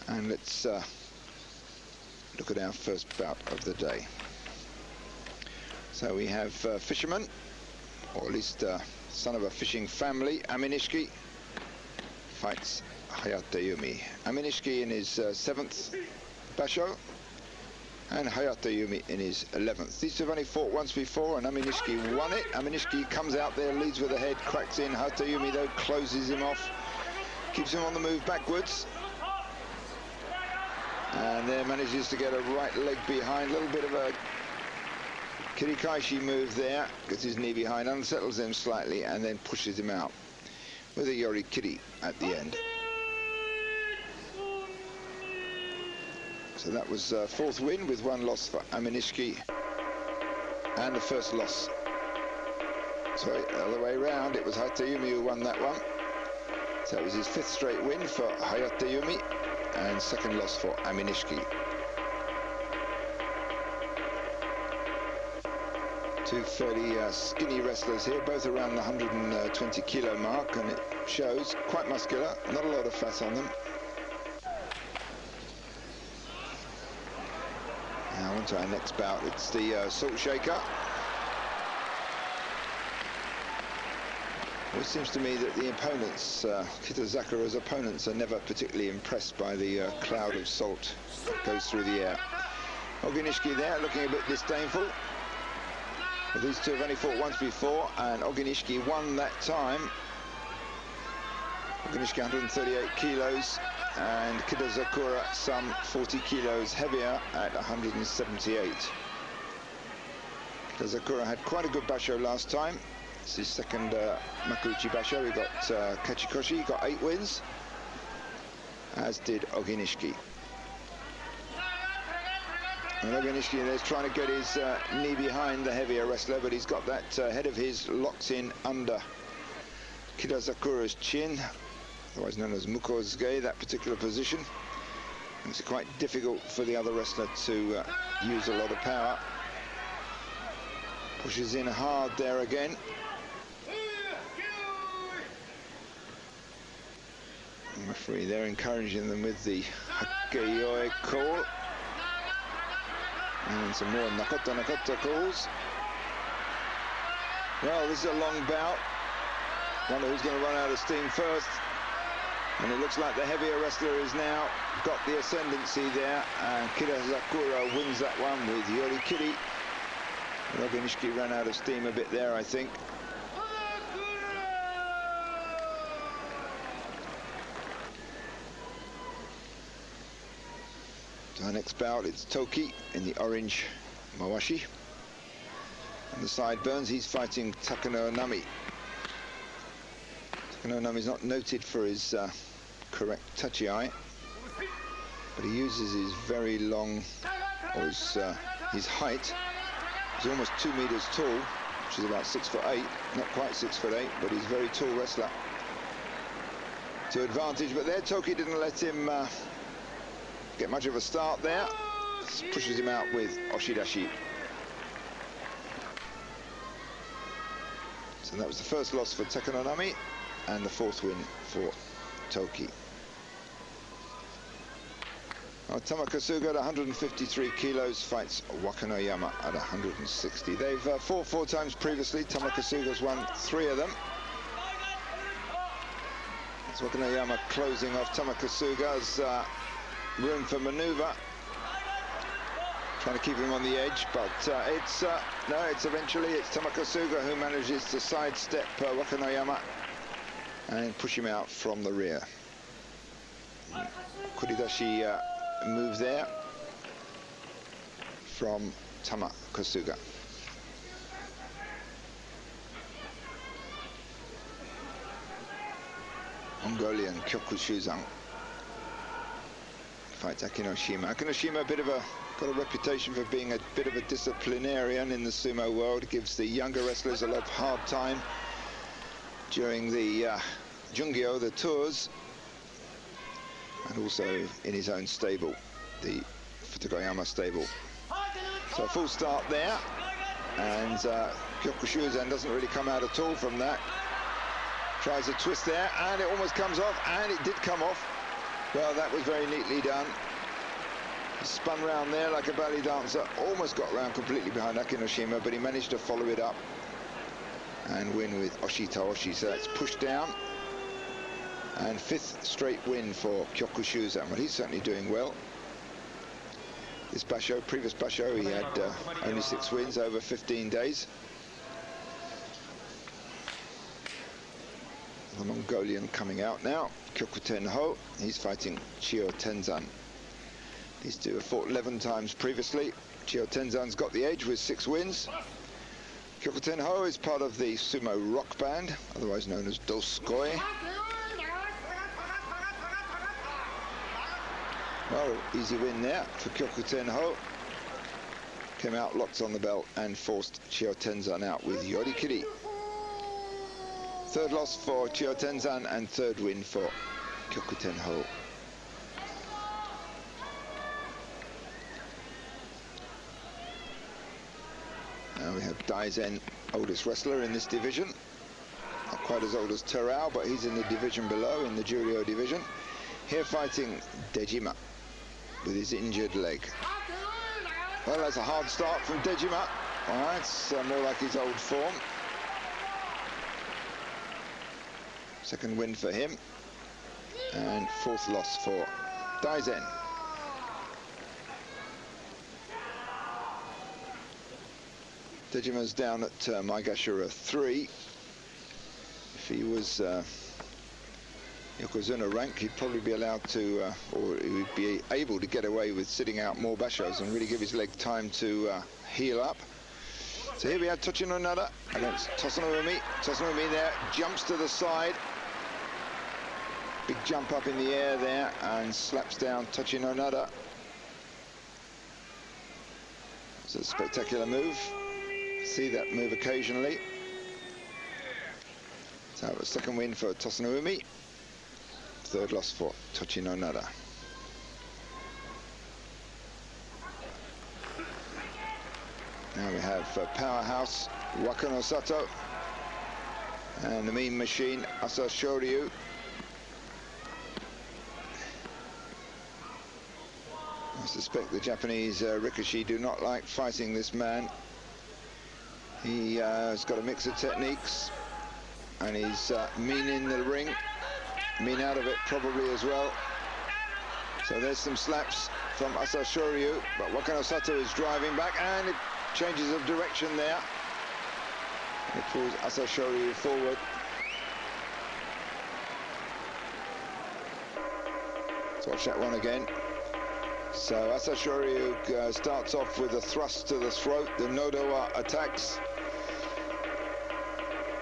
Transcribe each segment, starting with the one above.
And let's look at our first bout of the day. So we have fisherman, or at least son of a fishing family. Aminishiki fights Hayateumi. Aminishiki in his 7th basho, and Hayateumi in his 11th. These two have only fought once before, and Aminishiki won it. Aminishiki comes out there, leads with the head, cracks in. Hayateumi, though, closes him off, keeps him on the move backwards, and then manages to get a right leg behind. A little bit of a kirikaishi move there, gets his knee behind, unsettles him slightly, and then pushes him out with a yorikiri at the end. So that was 4th win with 1 loss for Aminishiki, and the first loss. Sorry, the other way around, it was Hayateumi who won that one. So it was his 5th straight win for Hayateumi, and 2nd loss for Aminishiki. Two fairly skinny wrestlers here, both around the 120 kilo mark, and it shows. Quite muscular, not a lot of fat on them. Now on to our next bout. It's the salt shaker. It seems to me that the opponents, Kitazakura's opponents, are never particularly impressed by the cloud of salt that goes through the air. Oginishiki there, looking a bit disdainful. Well, these two have only fought once before, and Oginishiki won that time. Oginishiki 138 kilos, and Kitazakura some 40 kilos heavier at 178. Kitazakura had quite a good basho last time. It's his 2nd Makuuchi basho. He got Kachikoshi, he got 8 wins, as did Oginishiki. And Oginishiki is trying to get his knee behind the heavier wrestler, but he's got that head of his locked in under Kitazakura's chin, otherwise known as mukosuge, that particular position. Makes it quite difficult for the other wrestler to use a lot of power. Pushes in hard there again. The referee there encouraging them with the hakeioi call. And some more nakata calls. Well, this is a long bout. Wonder who's going to run out of steam first. And it looks like the heavier wrestler has now got the ascendancy there. And Kitazakura wins that one with yorikiri. Oginishiki ran out of steam a bit there, I think. So our next bout, it's Toki in the orange mawashi. And the sideburns, he's fighting Takanonami. Takanonami is not noted for his correct touchy eye, but he uses his very long, or his height. He's almost 2 meters tall, which is about 6'8", not quite 6'8", but he's a very tall wrestler. To advantage, but there Toki didn't let him get much of a start there. Pushes him out with oshidashi. So that was the first loss for Takanonami, and the 4th win for Toki. Tamakasuga at 153 kilos fights Wakanoyama at 160. They've fought 4 times previously. Tamakasuga's won 3 of them. It's Wakanoyama closing off Tamakasuga's room for manoeuvre, trying to keep him on the edge, but it's eventually Tamakasuga who manages to sidestep Wakanoyama and push him out from the rear. Kuridashi move there from Tamakasuga. Mongolian Kyokushuzan fights Akinoshima. Akinoshima got a reputation for being a bit of a disciplinarian in the sumo world. Gives the younger wrestlers a lot of hard time during the Jungyo, the tours, and also in his own stable, the Futogoyama stable. So a full start there, and Kyokushuzan doesn't really come out at all from that. Tries a twist there, and it almost comes off, and it did come off. Well, that was very neatly done. He spun round there like a ballet dancer, almost got round completely behind Akinoshima, but he managed to follow it up and win with oshitaoshi. So that's pushed down. And 5th straight win for Kyokushuzan, but he's certainly doing well. This basho, previous basho, he had only 6 wins over 15 days. The Mongolian coming out now, Kyokutenho, he's fighting Chiyotenzan. These two have fought 11 times previously. Chiyotenzan's got the edge with 6 wins. Kyokutenho is part of the sumo rock band, otherwise known as Doskoi. Well, easy win there for Kyokutenho. Came out, locked on the belt, and forced Chiyotenzan out with yorikiri. 3rd loss for Chiyotenzan and 3rd win for Kyokutenho. Now we have Daizen, oldest wrestler in this division. Not quite as old as Terao, but he's in the division below, in the Juryo division. Here fighting Dejima with his injured leg. Well, that's a hard start from Dejima. All right, it's more like his old form. 2nd win for him, and 4th loss for Daizen. Dejima's down at Maegashira 3. If he was Yokozuna rank, he'd probably be allowed to, or he would be able to get away with sitting out more bashos and really give his leg time to heal up. So here we have Tochinonada against Tosanoumi. Tosanoumi there, jumps to the side. Big jump up in the air there and slaps down Tochinonada. It's a spectacular move. See that move occasionally. So a 2nd win for Tosanoumi. 3rd loss for Tochinonada. Now we have powerhouse Wakanosato and the mean machine Asashoryu. I suspect the Japanese Rikishi do not like fighting this man. He has got a mix of techniques, and he's mean in the ring, mean out of it probably as well. So there's some slaps from Asashoryu, but Wakanosato is driving back, and it changes of direction there. It pulls Asashoryu forward. Let's watch that one again. So Asashoryu starts off with a thrust to the throat, the Nodowa attacks.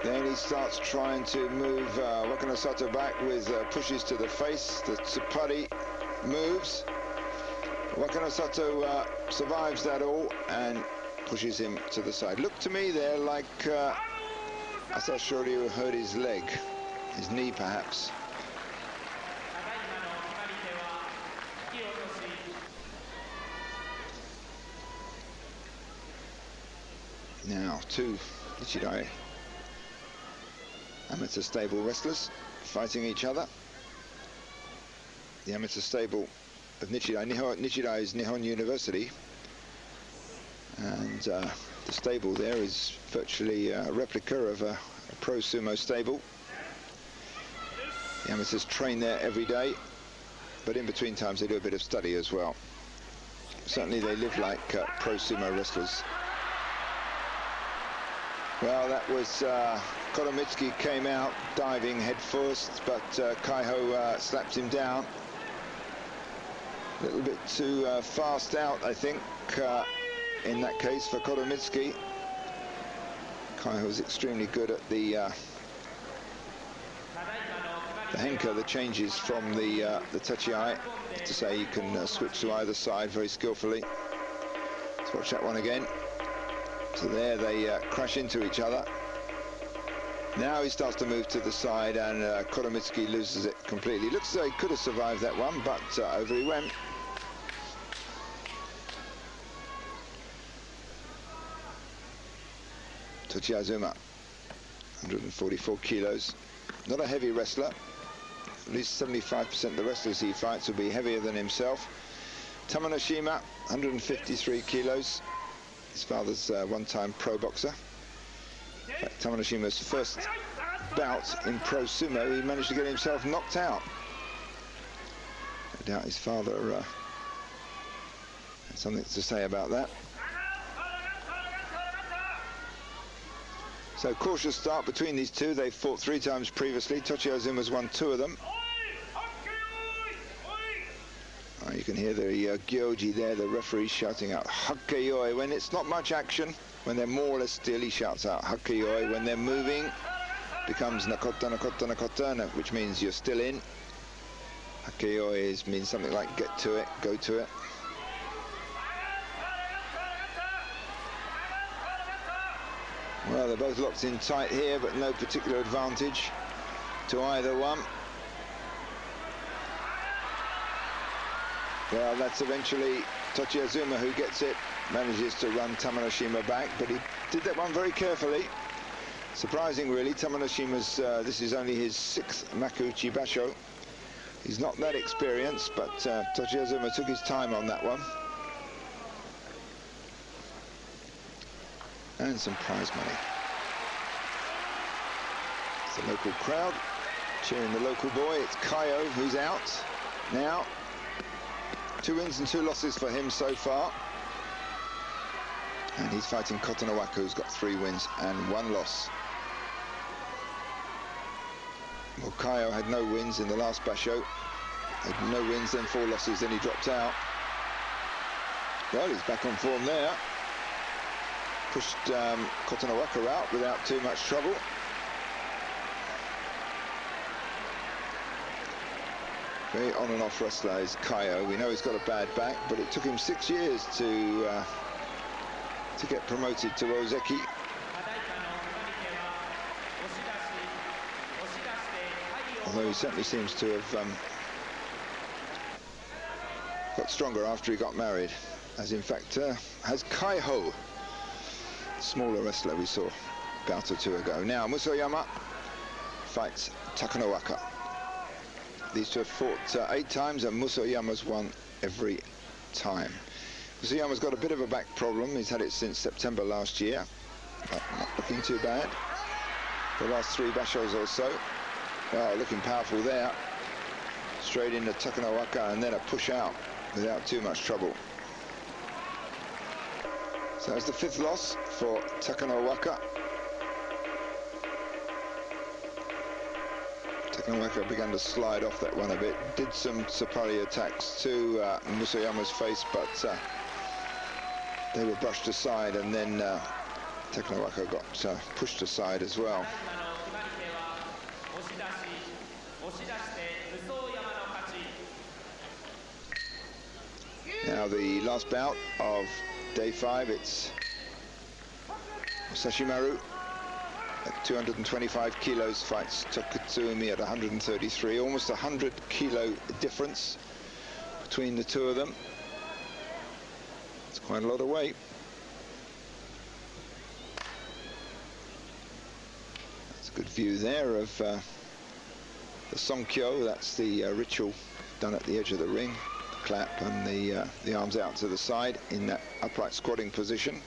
Then he starts trying to move Wakanosato back with pushes to the face, the Tsupari moves. Wakanosato survives that all and pushes him to the side. Looked to me there like Asashoryu hurt his leg, his knee perhaps. Now, 2 Nichidai amateur stable wrestlers fighting each other. The amateur stable of Nichidai, Nichidai is Nihon University, and the stable there is virtually a replica of a pro sumo stable. The amateurs train there every day, but in between times they do a bit of study as well. Certainly they live like pro sumo wrestlers. Well, that was Kotomitsuki came out diving head first, but Kaiho slapped him down. A little bit too fast out, I think, in that case for Kotomitsuki. Kaiho was extremely good at the henka, the changes from the tachi-ai. To say you can switch to either side very skillfully. Let's watch that one again. So there they crash into each other. Now he starts to move to the side, and Kotomitsuki loses it completely. Looks as though he could have survived that one, but over he went. Tochiazuma, 144 kilos. Not a heavy wrestler. At least 75% of the wrestlers he fights will be heavier than himself. Tamanoshima, 153 kilos. His father's one-time pro boxer. In fact, Tamanoshima's first bout in pro sumo, he managed to get himself knocked out. No doubt his father had something to say about that. So cautious start between these two. They've fought 3 times previously. Tochiazuma's won 2 of them. You can hear the gyoji there, the referee shouting out Hakeyoi when it's not much action. When they're more or less still, he shouts out Hakeyoi. When they're moving, becomes Nakota, Nakota, Nakota, which means you're still in. Hakeyoi means something like get to it, go to it. Well, they're both locked in tight here, but no particular advantage to either one. Well, that's eventually Tochiazuma who gets it, manages to run Tamanoshima back, but he did that one very carefully. Surprising, really. Tamanoshima's, this is only his 6th Makuuchi Basho. He's not that experienced, but Tochiazuma took his time on that one. And some prize money. It's the local crowd cheering the local boy. It's Kaiho who's out now. 2 wins and 2 losses for him so far. And he's fighting Kotonowaka, who's got 3 wins and 1 loss. Well, Kaiho had no wins in the last basho. Had no wins, then 4 losses, then he dropped out. Well, he's back on form there. Pushed Kotonowaka out without too much trouble. Very on and off wrestler is Kaiho. We know he's got a bad back, but it took him 6 years to get promoted to Ozeki. Although he certainly seems to have got stronger after he got married, as in fact has Kaiho, smaller wrestler we saw a bout or 2 ago. Now Musoyama fights Takanowaka. These 2 have fought 8 times, and Musoyama's won every time. Musoyama's got a bit of a back problem. He's had it since September last year. Not looking too bad. The last 3 bashos or so. Well, looking powerful there. Straight into Takanowaka and then a push out without too much trouble. So that's the 5th loss for Takanowaka. Takanowaka began to slide off that one a bit. Did some Sapari attacks to Musoyama's face, but they were brushed aside, and then Takanowaka got pushed aside as well. Now the last bout of day 5, it's Sashimaru at 225 kilos fights Tokutsumi at 133, almost 100 kilo difference between the 2 of them. It's quite a lot of weight. That's a good view there of the Sonkyo. That's the ritual done at the edge of the ring. The clap and the arms out to the side in that upright squatting position.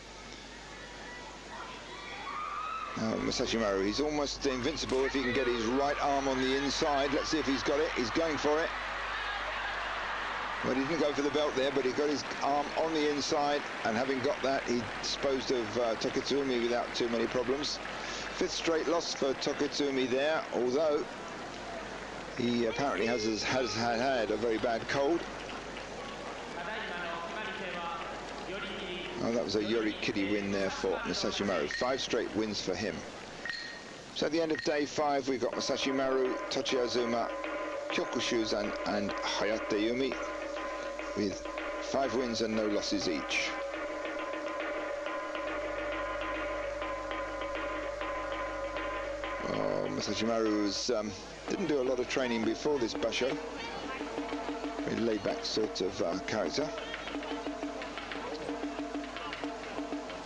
Masashimaru, he's almost invincible if he can get his right arm on the inside. Let's see if he's got it. He's going for it. Well, he didn't go for the belt there, but he got his arm on the inside, and having got that, he disposed of Tokutsumi without too many problems. 5th straight loss for Tokutsumi there, although he apparently has had a very bad cold. Oh, that was a yorikiri win there for Masashimaru. 5 straight wins for him. So at the end of day 5, we've got Masashimaru, Tochiazuma, Kyokushuzan and Hayateumi with 5 wins and no losses each. Oh, Masashimaru didn't do a lot of training before this basho. Very laid-back sort of character.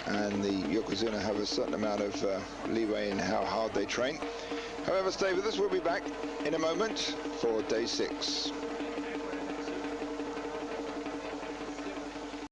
And the Yokozuna have a certain amount of leeway in how hard they train. However, stay with us. We'll be back in a moment for day 6.